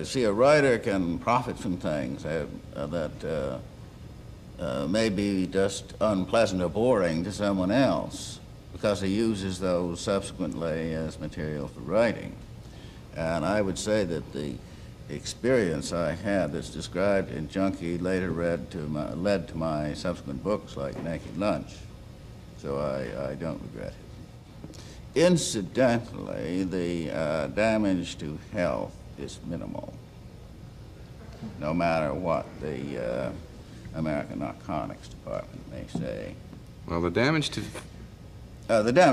see, a writer can profit from things that may be just unpleasant or boring to someone else because he uses those subsequently as material for writing. And I would say that the experience I had that's described in Junkie later led to my subsequent books like Naked Lunch. So I don't regret it. Incidentally, the damage to health is minimal, no matter what the American Narcotics Department may say. Well, the damage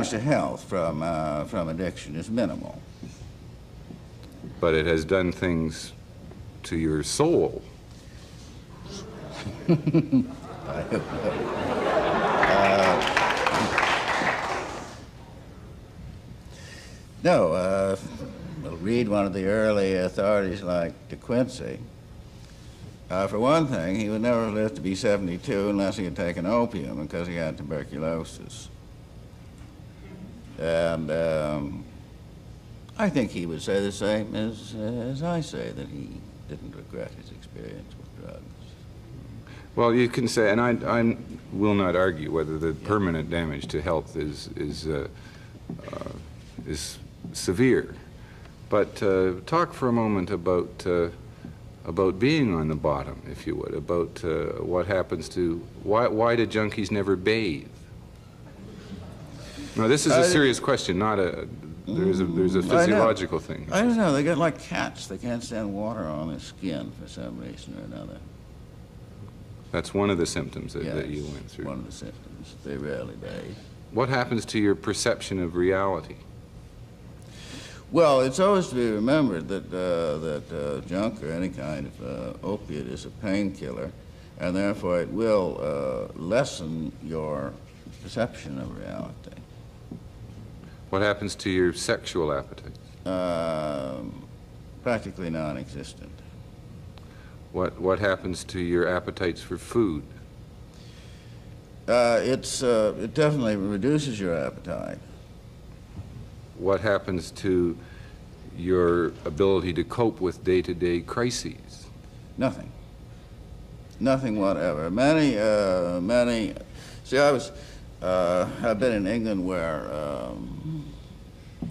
to health from addiction is minimal. But it has done things to your soul. I hope no. We'll read one of the early authorities like De Quincey. For one thing, he would never live to be 72 unless he had taken opium because he had tuberculosis. And I think he would say the same as I say, that he didn't regret his experience with drugs. Well, you can say, and I will not argue whether the permanent damage to health is severe, but talk for a moment about being on the bottom, if you would, about what happens to why do junkies never bathe? Now, this is a serious question, not a. There's a physiological thing. I don't know. They get like cats. They can't stand water on their skin for some reason or another. That's one of the symptoms that you went through. One of the symptoms. They rarely bathe. What happens to your perception of reality? Well, it's always to be remembered that junk or any kind of opiate is a painkiller, and therefore it will lessen your perception of reality. What happens to your sexual appetite? Practically non-existent. What happens to your appetites for food? It definitely reduces your appetite. What happens to your ability to cope with day-to-day crises? Nothing. Nothing whatever. Many. See, I've been in England where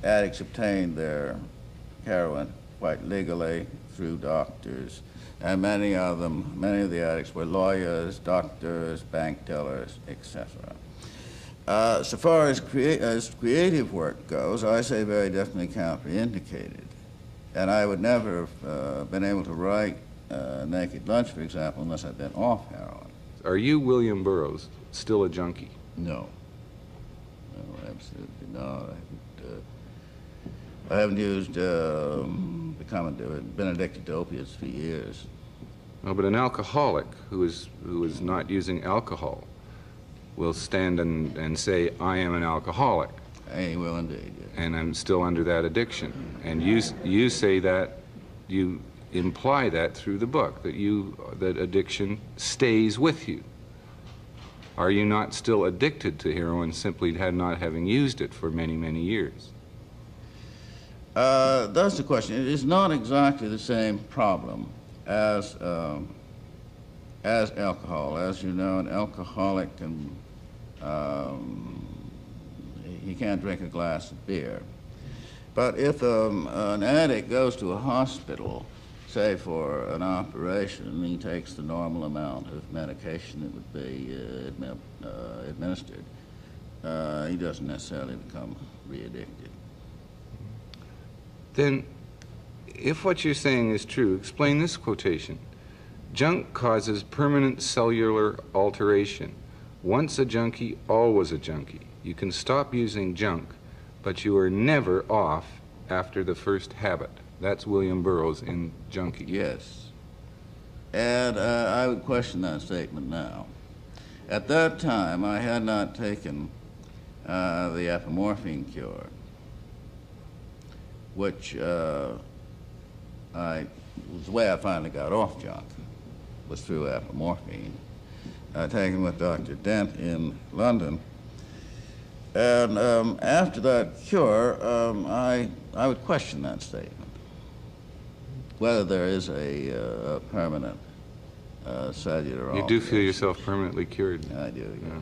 addicts obtained their heroin quite legally through doctors, and many of the addicts were lawyers, doctors, bank tellers, etc. So far as creative work goes, I say very definitely contraindicated. And I would never have been able to write Naked Lunch, for example, unless I'd been off heroin. Are you, William Burroughs, still a junkie? No. No, absolutely not. I haven't been addicted to opiates for years. No, but an alcoholic who is not using alcohol will stand and say, I am an alcoholic. He will indeed, yes. And I'm still under that addiction. And you say that, you imply that through the book, that addiction stays with you. Are you not still addicted to heroin simply not having used it for many, many years? That's the question. It is not exactly the same problem as alcohol. As you know, an alcoholic he can't drink a glass of beer. But if an addict goes to a hospital, say for an operation, and he takes the normal amount of medication that would be administered, he doesn't necessarily become re-addicted. Then, if what you're saying is true, explain this quotation. Junk causes permanent cellular alteration. Once a junkie, always a junkie. You can stop using junk, but you are never off after the first habit. That's William Burroughs in Junkie. Yes. And I would question that statement now. At that time, I had not taken the apomorphine cure, which was the way I finally got off junk, was through apomorphine, taken with Dr. Dent in London. And after that cure, I would question that statement. whether there is a permanent cellular You do feel alteration. yourself permanently cured. I do, yes. Yeah.